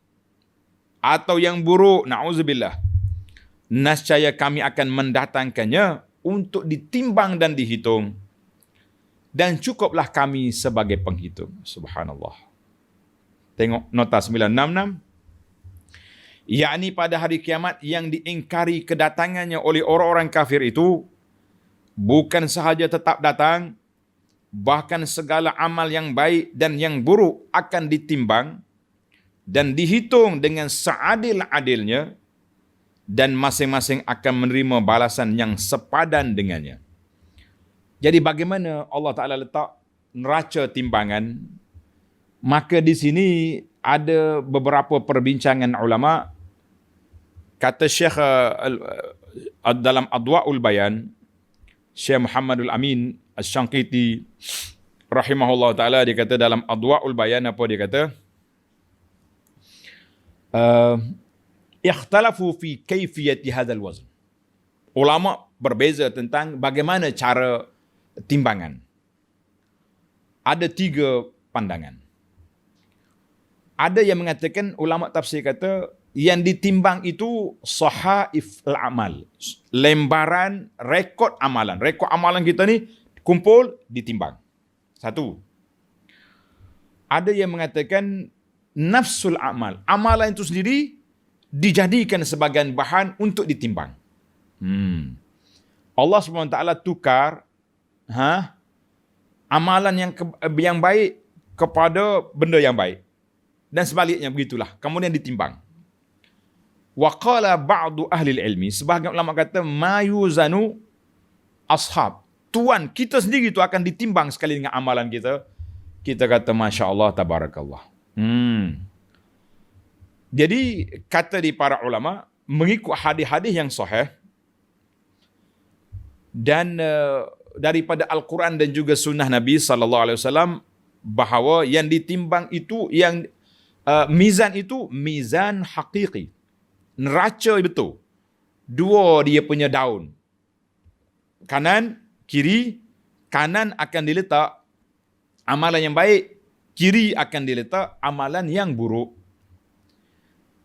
atau yang buruk, na'udzubillah, nascaya kami akan mendatangkannya untuk ditimbang dan dihitung. Dan cukuplah kami sebagai penghitung. Subhanallah. Tengok nota 966. Yakni pada hari kiamat yang diingkari kedatangannya oleh orang-orang kafir itu, bukan sahaja tetap datang, bahkan segala amal yang baik dan yang buruk akan ditimbang dan dihitung dengan seadil-adilnya, dan masing-masing akan menerima balasan yang sepadan dengannya. Jadi bagaimana Allah Ta'ala letak neraca timbangan? Maka di sini ada beberapa perbincangan ulama. Kata Syekh dalam Adwa'ul Bayan, Syekh Muhammadul Amin Asy-Syanqiti rahimahullah ta'ala, dia kata dalam Adwa'ul Bayan, apa dia kata? Ikhtalafu fi kaifiyati hadzal wazn. Ulama berbeza tentang bagaimana cara timbangan. Ada 3 pandangan. Ada yang mengatakan, ulama tafsir kata, yang ditimbang itu sahaif al-amal, lembaran rekod amalan. Rekod amalan kita ni kumpul, ditimbang. 1. Ada yang mengatakan nafsul amal, amalan itu sendiri dijadikan sebagai bahan untuk ditimbang. Allah SWT tukar amalan yang baik kepada benda yang baik, dan sebaliknya begitulah, kemudian ditimbang. Wa qala ba'du ahli ilmi, sebahagian ulama kata ma yuzanu ashab, tuan kita sendiri itu akan ditimbang sekali dengan amalan kita. Kita kata Masya Allah, tabarakallah. Jadi kata di para ulama, mengikut hadis-hadis yang sahih dan daripada Al-Quran dan juga sunnah Nabi SAW, bahawa yang ditimbang itu, yang mizan itu mizan hakiki, neraca betul. 2 dia punya daun, kanan kiri. Kanan akan diletak amalan yang baik, kiri akan diletak amalan yang buruk.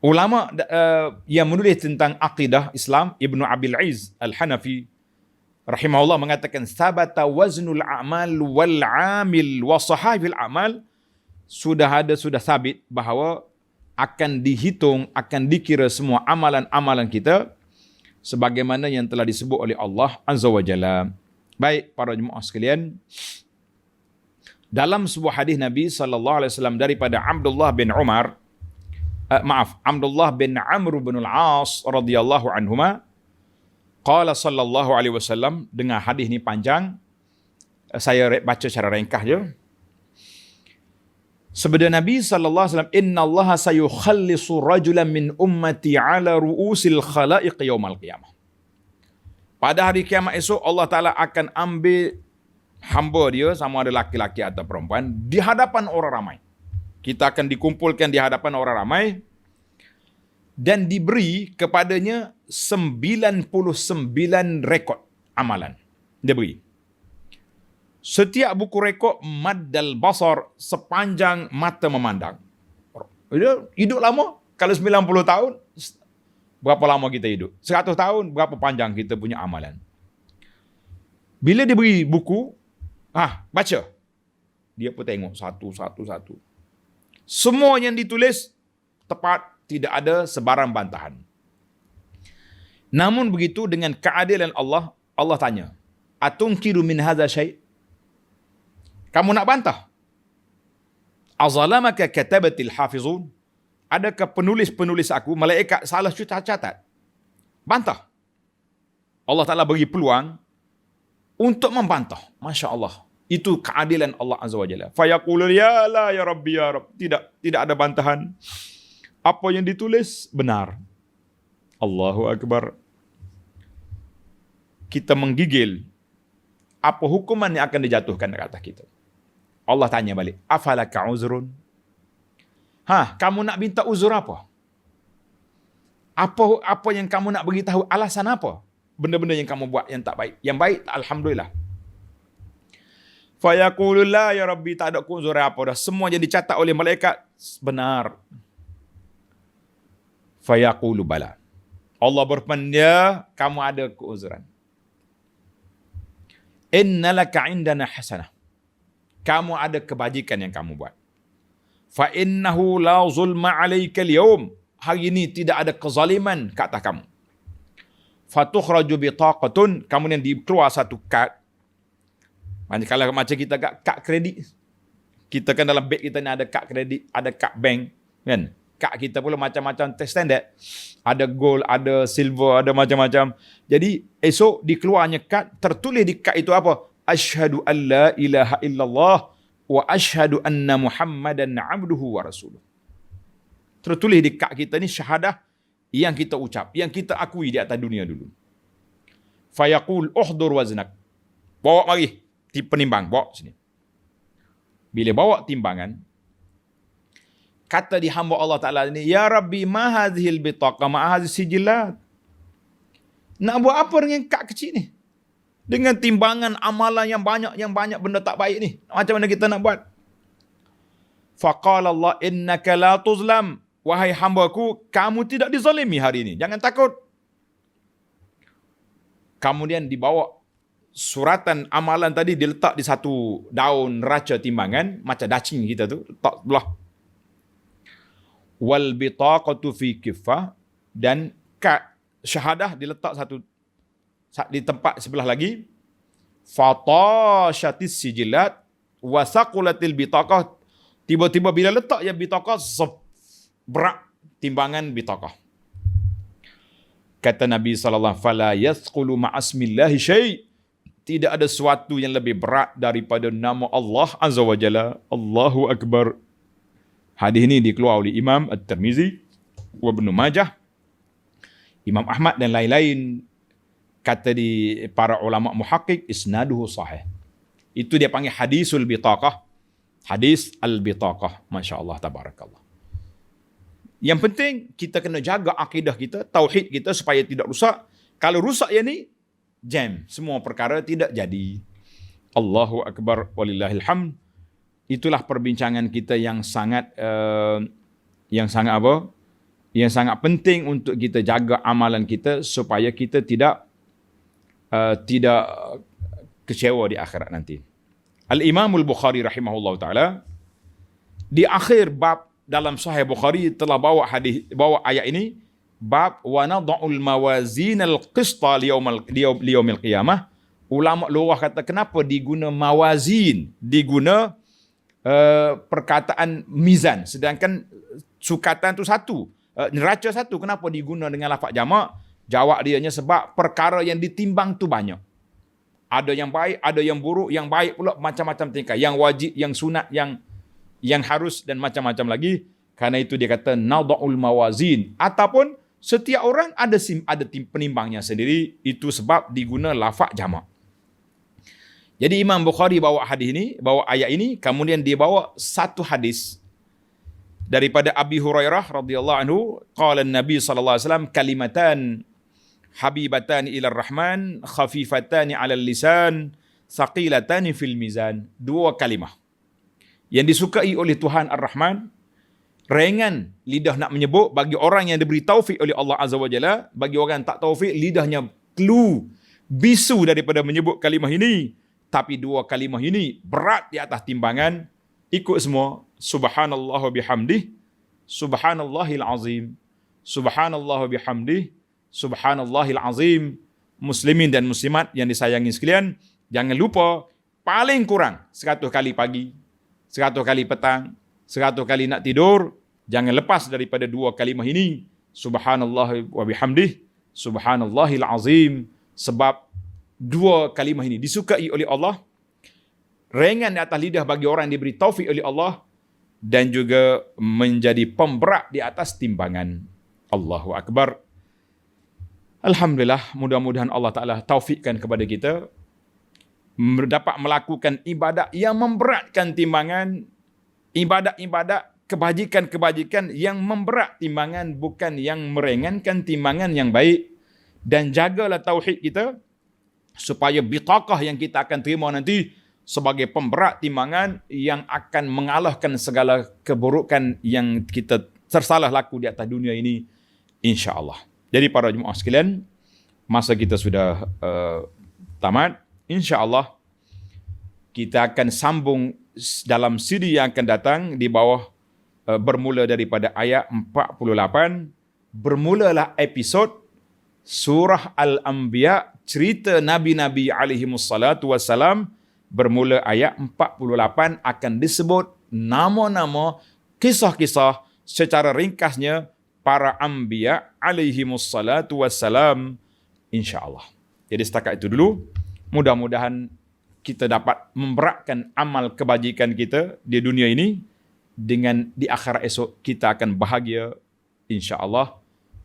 Ulama yang menulis tentang akidah Islam, Ibnu Abil Izz Al-Hanafi rahimahullah mengatakan, sabata waznul a'mal wal 'amil wa sahifil a'mal, sudah sabit bahawa akan dihitung, akan dikira semua amalan-amalan kita sebagaimana yang telah disebut oleh Allah Azza wa Jalla. Baik para jemaah sekalian, dalam sebuah hadis Nabi sallallahu alaihi wasallam daripada Abdullah bin Amr bin Al-As radhiyallahu anhuma, Qala sallallahu alaihi wasallam, dengan hadis ni panjang, saya baca secara ringkas je. Sabda Nabi sallallahu alaihi wasallam, "Inna Allah sayukhallisu rajulan min ummati ala ru'usil khalaiq yaumal qiyamah." Pada hari kiamat esok, Allah Ta'ala akan ambil hamba dia, sama ada laki-laki atau perempuan, di hadapan orang ramai. Kita akan dikumpulkan di hadapan orang ramai dan diberi kepadanya 99 rekod amalan. Dia beri. Setiap buku rekod maddal basar, sepanjang mata memandang. Dia hidup lama. Kalau 90 tahun, berapa lama kita hidup? 100 tahun, berapa panjang kita punya amalan? Bila dia beri buku, baca. Dia pun tengok satu. Semua yang ditulis tepat, tidak ada sebarang bantahan. Namun begitu, dengan keadilan Allah, Allah tanya, "Atunkiru min hadza syai'?" Kamu nak bantah? "Azalamaka katabatil hafizun?" Adakah penulis-penulis aku, malaikat, salah catat? Bantah. Allah Ta'ala bagi peluang untuk membantah. Masya Allah. Itu keadilan Allah Azza wa Jalla. Fayaqulul ya la ya Rabbi ya Rabb. Tidak ada bantahan. Apa yang ditulis benar. Allahu Akbar. Kita menggigil. Apa hukuman yang akan dijatuhkan ke atas kita? Allah tanya balik. Afalaka uzrun? Kamu nak minta uzur apa? Apa yang kamu nak beritahu, alasan apa? Benda-benda yang kamu buat yang tak baik. Yang baik, alhamdulillah. Fayaqulu la ya Rabbi, tak ada uzur apa dah. Semua yang dicatat oleh malaikat benar. Fayaqulu bala. Allah berfirman, ya, kamu ada keuzuran. Innalaka indana hasanah. Kamu ada kebajikan yang kamu buat. Fa innahu la zulma alayka al-yawm. Hari ini tidak ada kezaliman ke atas kamu. Fatukhraju bitaqatun, kemudian dikeluar satu kad. Kalau macam kita kad kredit. Kita kan dalam bank kita ni ada kad kredit, ada kad bank, kan? Kad kita pula macam-macam standard. Ada gold, ada silver, ada macam-macam. Jadi esok dikeluarnya kad, tertulis di kad itu apa? Asyhadu an la ilaha illallah wa asyhadu anna Muhammadan abduhu wa rasuluh. Tertulis di kad kita ni syahadah yang kita ucap, yang kita akui di atas dunia dulu. Fayaqul uhdur waznak. Bawa mari penimbang, bawa sini. Bila bawa timbangan, kata di hamba Allah Ta'ala ini, ya Rabbi ma hadhil bitaqa ma hadhis sijilat. Nak buat apa dengan kad kecil ni? Dengan timbangan amalan yang banyak benda tak baik ni. Macam mana kita nak buat? Faqala Allah innaka la tuzlam. Wahai hambaku, kamu tidak dizalimi hari ini. Jangan takut. Kemudian dibawa suratan amalan tadi, diletak di satu daun neraca timbangan, macam dacing kita tu, letak belah. Wal bitaqatu fi kiffah, dan kad syahadah diletak satu di tempat sebelah lagi. Fatashatis sijilat wa saqulatil bitaqah. Tiba-tiba bila letak ya bitaqah, berat timbangan bitaqah. Kata Nabi sallallahu alaihi wasallam, fala yathqulu ma'asmillahi syai'. Tidak ada sesuatu yang lebih berat daripada nama Allah Azza wa Jalla. Allahu Akbar. Hadis ini dikeluar oleh Imam At-Tirmizi, Ibnu Majah, Imam Ahmad dan lain-lain. Kata di para ulama muhaqqiq, isnaduhu sahih. Itu dia panggil hadisul bitaqah. Hadis al-bitaqah. Masya Allah, tabarakallah. Yang penting, kita kena jaga akidah kita, tauhid kita supaya tidak rusak. Kalau rusak ya ni, jam. Semua perkara tidak jadi. Allahu Akbar, walillahil hamd. Itulah perbincangan kita yang sangat yang sangat penting untuk kita jaga amalan kita supaya kita tidak kecewa di akhirat nanti. Al-Imam Al-Bukhari rahimahullah ta'ala di akhir bab dalam Sahih Bukhari telah bawa ayat ini, bab wa nad'ul mawazin al-qista liyaumil qiyamah. Ulama luar kata kenapa diguna mawazin, diguna perkataan mizan, sedangkan sukatan tu satu, neraca satu, kenapa diguna dengan lafaz jamak? Jawab dianya sebab perkara yang ditimbang tu banyak. Ada yang baik, ada yang buruk, yang baik pula macam-macam tingkah, yang wajib, yang sunat, yang harus dan macam-macam lagi. Karena itu dia kata nada'ul mawazin, ataupun setiap orang ada penimbangnya sendiri. Itu sebab diguna lafaz jamak. Jadi Imam Bukhari bawa hadis ini, bawa ayat ini, kemudian dia bawa satu hadis daripada Abi Hurairah radhiyallahu anhu, qala an-nabi sallallahu alaihi wasallam kalimatan habibatan ila rahman khafifatan ala lisan thaqilatan fil mizan. Dua kalimah yang disukai oleh Tuhan Ar-Rahman, ringan lidah nak menyebut bagi orang yang diberi taufik oleh Allah Azza wa Jalla. Bagi orang tak taufik, lidahnya kelu, bisu daripada menyebut kalimah ini. Tapi dua kalimah ini berat di atas timbangan. Ikut semua. Subhanallah wa bihamdih, subhanallahil azim, subhanallah wa bihamdih, subhanallahil azim. Muslimin dan muslimat yang disayangi sekalian, jangan lupa paling kurang 100 kali pagi, 100 kali petang, 100 kali nak tidur. Jangan lepas daripada dua kalimah ini. Subhanallah wa bihamdih, subhanallahil azim. Sebab dua kalimah ini disukai oleh Allah, ringan di atas lidah bagi orang yang diberi taufik oleh Allah, dan juga menjadi pemberat di atas timbangan. Allahu Akbar. Alhamdulillah, mudah-mudahan Allah Ta'ala taufikkan kepada kita dapat melakukan ibadat yang memberatkan timbangan, ibadat-ibadat, kebajikan-kebajikan yang memberat timbangan, bukan yang meringankan timbangan yang baik. Dan jagalah tauhid kita supaya bitaqah yang kita akan terima nanti sebagai pemberat timbangan yang akan mengalahkan segala keburukan yang kita tersalah laku di atas dunia ini, insya-Allah. Jadi para jemaah sekalian, masa kita sudah tamat. InsyaAllah kita akan sambung dalam siri yang akan datang di bawah, bermula daripada ayat 48. Bermulalah episod surah Al-Anbiya, cerita Nabi-Nabi alaihimussalatu wassalam. Bermula ayat 48 akan disebut nama-nama, kisah-kisah secara ringkasnya para Anbiya alaihimussalatu wassalam, insya-Allah. Jadi setakat itu dulu. Mudah-mudahan kita dapat memberatkan amal kebajikan kita di dunia ini, dengan di akhirat esok kita akan bahagia, insya-Allah.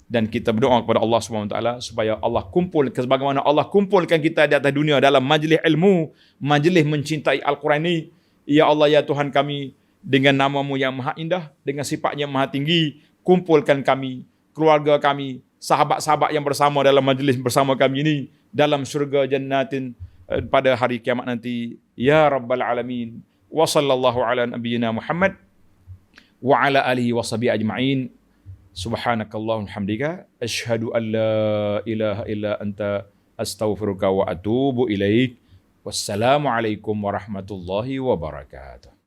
Dan kita berdoa kepada Allah SWT supaya Allah kumpul, sebagaimana Allah kumpulkan kita di atas dunia dalam majlis ilmu, majlis mencintai Al-Quran ini. Ya Allah, ya Tuhan kami, dengan nama-Mu yang maha indah, dengan sifatnya maha tinggi, kumpulkan kami, keluarga kami, sahabat-sahabat yang bersama dalam majlis bersama kami ini, dalam syurga jannatin pada hari kiamat nanti. Ya Rabbal Alamin. Wa sallallahu ala nabiyyina Muhammad wa ala alihi wa sahbihi ajma'in. Subhanakallahumma hamdika asyhadu an la ilaha illa anta astaghfiruka wa atubu ilaik. Wassalamu alaikum warahmatullahi wabarakatuh.